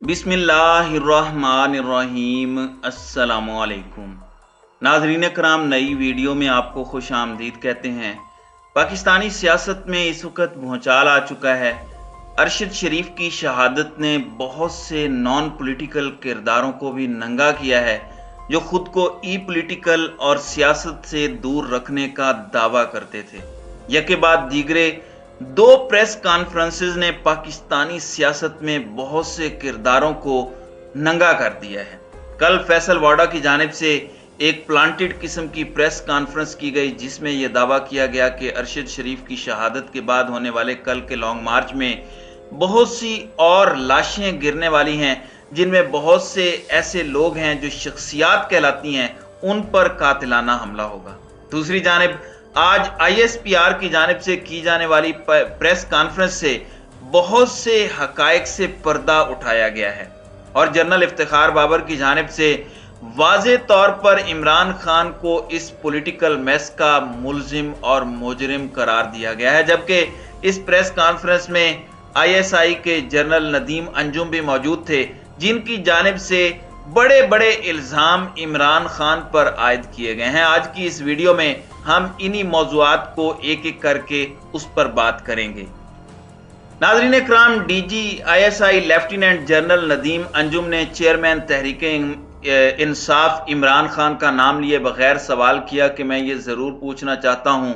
बिस्मिल्लाहिर्रहमानिर्रहीम। अस्सलामुअलैकुम नाज़रीन कराम, नई वीडियो में आपको खुश आमदीद कहते हैं। पाकिस्तानी सियासत में इस वक्त भूचाल आ चुका है। अरशद शरीफ की शहादत ने बहुत से नॉन पॉलिटिकल किरदारों को भी नंगा किया है, जो खुद को ई पॉलिटिकल और सियासत से दूर रखने का दावा करते थे। यके बाद दीगरे दो प्रेस कॉन्फ्रेंसेस ने पाकिस्तानी सियासत में बहुत से किरदारों को नंगा कर दिया है। कल फैसल वाडा की जानिब से एक प्लांटेड किस्म की प्रेस कॉन्फ्रेंस की गई, जिसमें यह दावा किया गया कि अरशद शरीफ की शहादत के बाद होने वाले कल के लॉन्ग मार्च में बहुत सी और लाशें गिरने वाली हैं, जिनमें बहुत से ऐसे लोग हैं जो शख्सियात कहलाती हैं, उन पर कातिलाना हमला होगा। दूसरी जानिब आज ISPR की जानिब से की जाने वाली प्रेस कॉन्फ्रेंस से बहुत से हकायक से पर्दा उठाया गया है और जनरल इफ्तिखार बाबर की जानिब से वाज़े तौर पर इमरान खान को इस पॉलिटिकल मेस का मुल्जिम और मुजरिम करार दिया गया है। जबकि इस प्रेस कॉन्फ्रेंस में ISI के जनरल नदीम अंजुम भी मौजूद थे, जिनकी जानिब से बड़े बड़े इल्ज़ाम इमरान खान पर आयद किए गए हैं। आज की इस वीडियो में हम इन्हीं मौज़ूआत को एक एक करके उस पर बात करेंगे। नाज़रीन इकराम, DG ISI lieutenant general Nadeem Anjum ने चेयरमैन तहरीक इंसाफ इमरान खान का नाम लिए बगैर सवाल किया कि मैं ये ज़रूर पूछना चाहता हूँ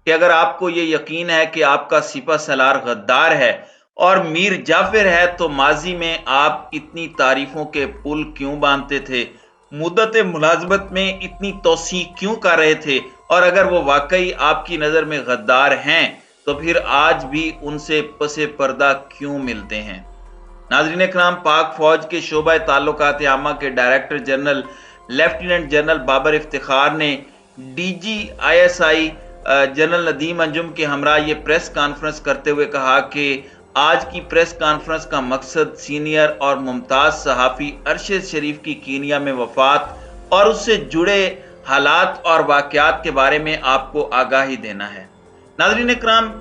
कि अगर आपको ये यकीन है कि आपका सिपा सलार गद्दार है और मीर जाफिर है, तो माजी में आप इतनी तारीफों के पुल क्यों बांधते थे, मुद्दत मुलाजमत में इतनी तोसी क्यों कर रहे थे, और अगर वो वाकई आपकी नज़र में गद्दार हैं तो फिर आज भी उनसे पसे पर्दा क्यों मिलते हैं। नाज़रीन इकराम, पाक फौज के शोबा ताल्लुकात आमा के director general lieutenant general Babar Iftikhar ने DG ISI general Nadeem Anjum के हमरा ये प्रेस कॉन्फ्रेंस करते हुए कहा कि आज की प्रेस कॉन्फ्रेंस का मकसद सीनियर और मुमताज सहाफ़ी अरशद शरीफ की कीनिया में वफात और उससे जुड़े हालात और वाक़यात के बारे में आपको आगाही देना है। नाज़रीन इकराम,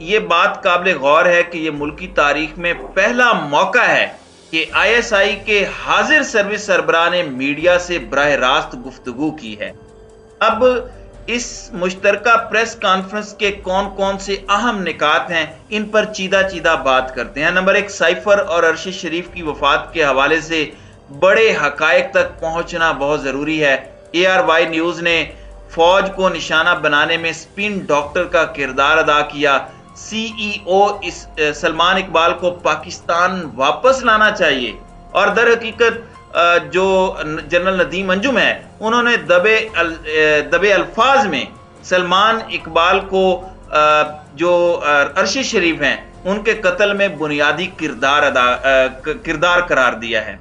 ये बात काबिल गौर है कि ये मुल्की तारीख में पहला मौका है कि ISI के हाजिर सर्विस सरबराह ने मीडिया से बराह रास्त गुफ्तगू की है। अब इस मुश्तरका प्रेस कॉन्फ्रेंस के कौन कौन से अहम निकात हैं, इन पर चीदा चीदा बात करते हैं। नंबर 1, साइफर और अरशद शरीफ की वफात के हवाले से बड़े हकायक तक पहुंचना बहुत ज़रूरी है। ARY न्यूज़ ने फौज को निशाना बनाने में स्पिन डॉक्टर का किरदार अदा किया। CEO सलमान इकबाल को पाकिस्तान वापस लाना चाहिए, और दर हकीकत जो जनरल नदीम अंजुम है, उन्होंने दबे अल्फाज में सलमान इकबाल को जो अरशद शरीफ हैं उनके कत्ल में बुनियादी किरदार करार दिया है।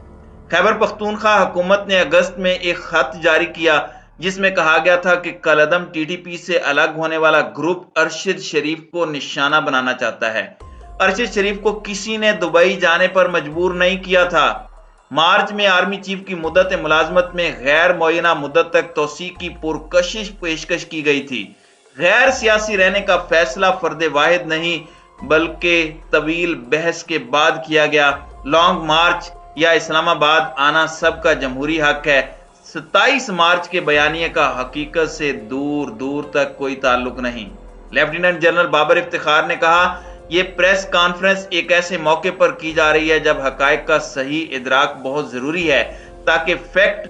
खैबर पख्तूनख्वा हुकूमत ने अगस्त में एक खत जारी किया, जिसमें कहा गया था कि कलअदम TTP से अलग होने वाला ग्रुप अरशद शरीफ को निशाना बनाना चाहता है। अरशद शरीफ को किसी ने दुबई जाने पर मजबूर नहीं किया था। मार्च में आर्मी चीफ की मुद्दत मुलाजमत में गैर मुअय्यना मुद्दत तक तोसी की पुरकशिश पेशकश की गई थी। गैर सियासी रहने का फैसला फर्द वाहिद नहीं बल्कि तवील बहस के बाद किया गया। लॉन्ग मार्च या इस्लामाबाद आना सबका जमहूरी हक है। 27 मार्च के बयानिए का हकीकत से दूर दूर तक कोई ताल्लुक नहीं। लेफ्टिनेंट जनरल बाबर इफ्तिखार ने कहा, ये प्रेस कॉन्फ्रेंस एक ऐसे मौके पर की जा रही है जब हकायक का सही इदराक बहुत जरूरी है, ताकि फैक्ट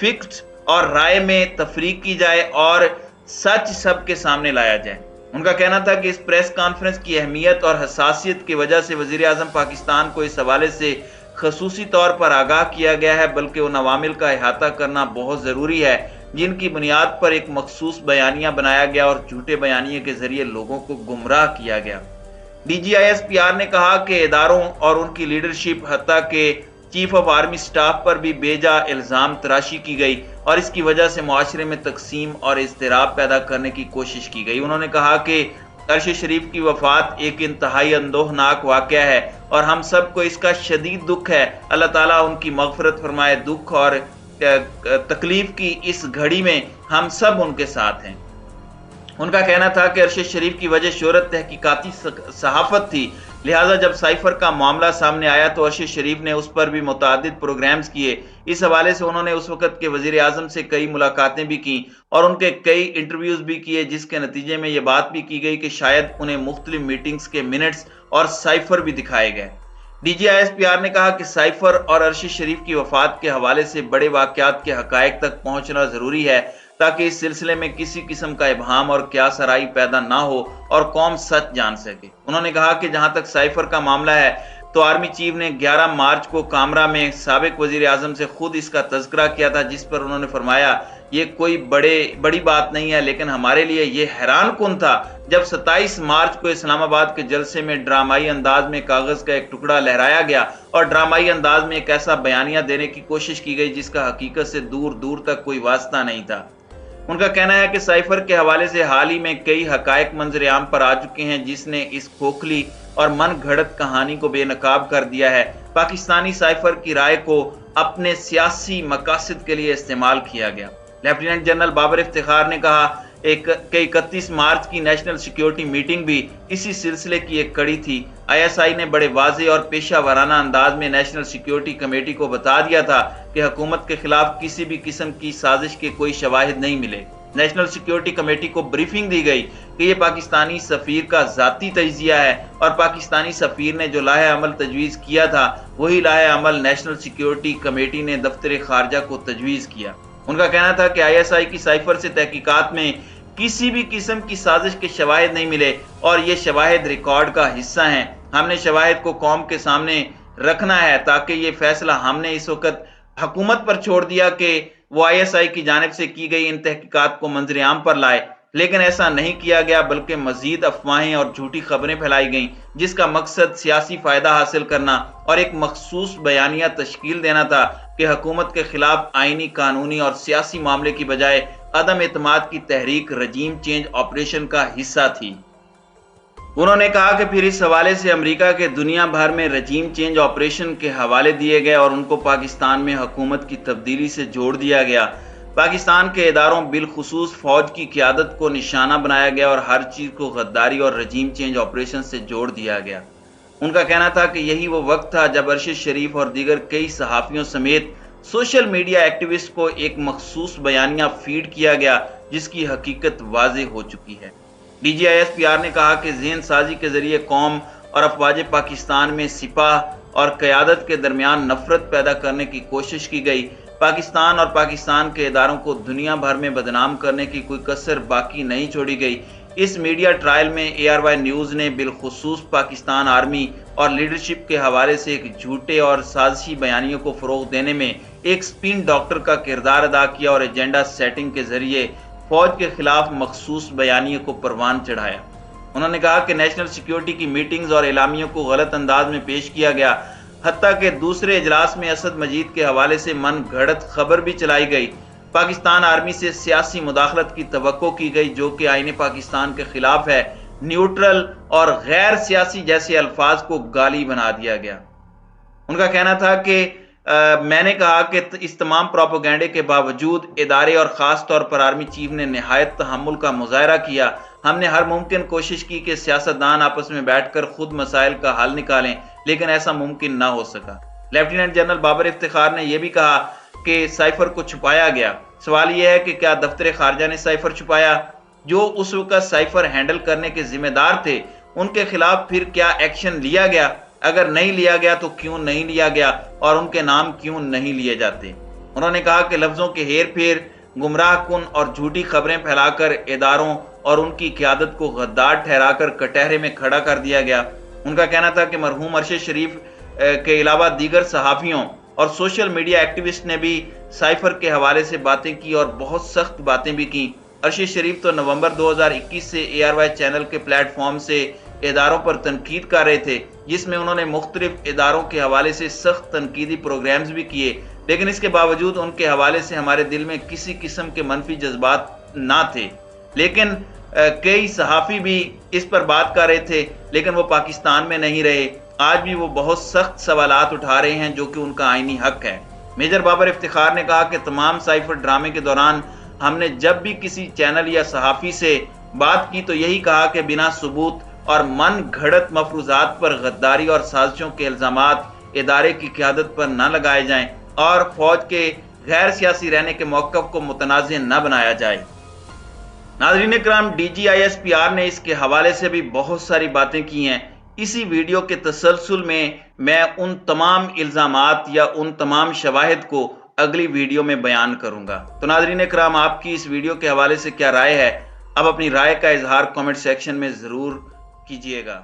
फिक्स और राय में तफरीक की जाए और सच सबके सामने लाया जाए। उनका कहना था कि इस प्रेस कॉन्फ्रेंस की अहमियत और हसासियत की वजह से वजीर आजम पाकिस्तान को इस हवाले से खसूसी तौर पर आगाह किया गया है, बल्कि उन अवामिल का अहाता करना बहुत ज़रूरी है जिनकी बुनियाद पर एक मखसूस बयानिया बनाया गया और झूठे बयानिए के जरिए लोगों को गुमराह किया गया। DG ISPR ने कहा कि इदारों और उनकी लीडरशिप हत्ता के चीफ ऑफ आर्मी स्टाफ पर भी बेजा इल्ज़ाम तराशी की गई और इसकी वजह से मुआशरे में तकसीम और इज़्तिराब पैदा करने की कोशिश की गई। उन्होंने कहा कि अरशद शरीफ की वफात एक इंतहाई अंदोहनाक वाक़या है और हम सबको इसका शदीद दुख है। अल्लाह ताला उनकी मग़फ़िरत फरमाए। दुख और तकलीफ की इस घड़ी में हम सब उनके साथ हैं। उनका कहना था कि अरशद शरीफ की वजह शोहरत तहकीकाती सहाफ़त थी, लिहाजा जब साइफर का मामला सामने आया तो अरशद शरीफ ने उस पर भी मुतादिद प्रोग्राम्स किए। इस हवाले से उन्होंने उस वक्त के वजीर आजम से कई मुलाकातें भी की और उनके कई इंटरव्यूज भी किए, जिसके नतीजे में यह बात भी की गई कि शायद उन्हें मुख्तलिफ मीटिंग्स के मिनट्स और साइफर भी दिखाए गए। DGISPR ने कहा कि साइफर और अरशद शरीफ की वफात के हवाले से बड़े वाकयात के हकायक तक पहुंचना जरूरी है ताकि इस सिलसिले में किसी किस्म का इबहाम और क्यासराई पैदा ना हो और कौम सच जान सके। उन्होंने कहा कि जहां तक साइफर का मामला है तो आर्मी चीफ ने 11 मार्च को कामरा में साबिक वजीर आजम से खुद इसका तज़किरा किया था, जिस पर उन्होंने फरमाया ये कोई बड़ी बात नहीं है, लेकिन हमारे लिए ये हैरान कुन था जब 27 मार्च को इस्लामाबाद के जलसे में ड्रामाई अंदाज में कागज का एक टुकड़ा लहराया गया और ड्रामाई अंदाज में एक ऐसा बयानिया देने की कोशिश की गई जिसका हकीकत से दूर दूर तक कोई वास्ता नहीं था। उनका कहना है कि साइफर के हवाले से हाल ही में कई हकायक मंजर आम पर आ चुके हैं जिसने इस खोखली और मन घड़त कहानी को बेनकाब कर दिया है। पाकिस्तानी साइफर की राय को अपने सियासी मकासद के लिए इस्तेमाल किया गया। लेफ्टिनेंट जनरल बाबर इफ्तिखार ने कहा कि 31 मार्च की नेशनल सिक्योरिटी मीटिंग भी इसी सिलसिले की एक कड़ी थी। ISI ने बड़े वाज़ेह और पेशा वाराना अंदाज में नेशनल सिक्योरिटी कमेटी को बता दिया था कि हुकूमत के खिलाफ किसी भी किस्म की साजिश के कोई शवाहिद नहीं मिले। नेशनल सिक्योरिटी कमेटी को ब्रीफिंग दी गई कि यह पाकिस्तानी सफीर का जाती तजिया है और पाकिस्तानी सफीर ने जो लाहे अमल तजवीज़ किया था वही लाहे अमल नेशनल सिक्योरिटी कमेटी ने दफ्तर खारजा को तजवीज़ किया। उनका कहना था कि ISI की साइफर से तहकीकात में किसी भी किस्म की साजिश के शवाहिद नहीं मिले और ये शवाहिद रिकॉर्ड का हिस्सा हैं। हमने शवाहिद को कौम के सामने रखना है ताकि ये फैसला हमने इस वक्त हुकूमत पर छोड़ दिया कि वो ISI की जानिब से की गई इन तहकीकात को मंजर आम पर लाए, लेकिन ऐसा नहीं किया गया बल्कि मजीद अफवाहें और झूठी खबरें फैलाई गईं जिसका मकसद सियासी फायदा हासिल करना और एक मखसूस बयानिया तश्कील देना था कि हुकूमत के खिलाफ आईनी, कानूनी और सियासी मामले की बजाय अदम एतमाद की तहरीक रजीम चेंज ऑपरेशन का हिस्सा थी। उन्होंने कहा कि फिर इस हवाले से अमेरिका के दुनिया भर में रजीम चेंज ऑपरेशन के हवाले दिए गए और उनको पाकिस्तान में हुकूमत की तब्दीली से जोड़ दिया गया। पाकिस्तान के इदारों बिलखुसूस फौज की क़यादत को निशाना बनाया गया और हर चीज़ को गद्दारी और रजीम चेंज ऑपरेशन से जोड़ दिया गया। उनका कहना था कि यही वो वक्त था जब अरशद शरीफ और दीगर कई सहाफ़ियों समेत सोशल मीडिया एक्टिविस्ट को एक मखसूस बयानिया फीड किया गया जिसकी हकीकत वाज़ेह हो चुकी है। DGISPR ने कहा कि ज़हन साजी के जरिए कौम और अफवाज पाकिस्तान में सिपाह और क़यादत के दरमियान नफरत पैदा करने की कोशिश की गई। पाकिस्तान और पाकिस्तान के इदारों को दुनिया भर में बदनाम करने की कोई कसर बाकी नहीं छोड़ी गई। इस मीडिया ट्रायल में ARY न्यूज़ ने बिलखुसूस पाकिस्तान आर्मी और लीडरशिप के हवाले से एक झूठे और साजिशी बयानियों को फ़रोग़ देने में एक स्पिन डॉक्टर का किरदार अदा किया और एजेंडा सेटिंग के जरिए फौज के खिलाफ मखसूस बयानियों को परवान चढ़ाया। उन्होंने कहा कि नेशनल सिक्योरिटी की मीटिंग्स और एलामियों को गलत अंदाज में पेश किया गया, हत्ता के दूसरे इजलास में असद मजीद के हवाले से मन घड़त खबर भी चलाई गई। पाकिस्तान आर्मी से सियासी मुदाखलत की तवक्को की गई जो कि आईने पाकिस्तान के खिलाफ है। न्यूट्रल और गैर सियासी जैसे अल्फाज को गाली बना दिया गया। उनका कहना था कि मैंने कहा कि इस तमाम प्रोपेगेंडे के बावजूद इदारे और ख़ास तौर पर आर्मी चीफ ने नहायत तहम्मुल का मुज़ाहरा किया। हमने हर मुमकिन कोशिश की कि सियासतदान आपस में बैठकर खुद मसाइल का हल निकालें, लेकिन ऐसा मुमकिन ना हो सका। लेफ्टिनेंट जनरल बाबर इफ्तिखार ने यह भी कहा कि साइफर को छुपाया गया। सवाल यह है कि क्या दफ्तर खारजा ने साइफर छुपाया? जो उस वक्त साइफर हैंडल करने के जिम्मेदार थे उनके खिलाफ फिर क्या एक्शन लिया गया? अगर नहीं लिया गया तो क्यों नहीं लिया गया और उनके नाम क्यों नहीं लिए जाते? उन्होंने कहा कि लफ्जों के हेर फेर, गुमराह कुन और झूठी खबरें फैलाकर इदारों और उनकी क़यादत को गद्दार ठहराकर कटहरे में खड़ा कर दिया गया। उनका कहना था कि मरहूम अरशद शरीफ के अलावा दीगर सहाफ़ियों और सोशल मीडिया एक्टिविस्ट ने भी साइफर के हवाले से बातें की और बहुत सख्त बातें भी की। अरशद शरीफ तो नवंबर 2021 से ARY चैनल के प्लेटफॉर्म से इदारों पर तनकीद कर रहे थे, जिसमें उन्होंने मुख्तलिफ इदारों के हवाले से सख्त तनकीदी प्रोग्राम्स भी किए, लेकिन इसके बावजूद उनके हवाले से हमारे दिल में किसी किस्म के मनफी जज्बात ना थे। लेकिन कई सहाफ़ी भी इस पर बात कर रहे थे, लेकिन वो पाकिस्तान में नहीं रहे। आज भी वो बहुत सख्त सवालात उठा रहे हैं जो कि उनका आईनी हक है। मेजर बाबर इफ्तिखार ने कहा कि तमाम साइफर ड्रामे के दौरान हमने जब भी किसी चैनल या सहाफ़ी से बात की तो यही कहा कि बिना सबूत اور من گھڑت مفروضات پر غداری اور سازشوں کے الزامات ادارے کی قیادت پر نہ لگائے جائیں اور فوج کے غیر سیاسی رہنے کے موقف کو متنازع نہ بنایا جائے۔ ناظرین کرام، D G I S P R نے اس کے حوالے سے بھی بہت ساری باتیں کی ہیں۔ اسی ویڈیو کے تسلسل میں ان تمام الزامات یا ان تمام شواہد کو اگلی ویڈیو میں بیان کروں گا۔ تو ناظرین کرام، آپ کی اس ویڈیو کے حوالے سے کیا رائے ہے؟ اب اپنی رائے کا اظہار کامنٹ سیکشن میں ضرور کیجئے گا۔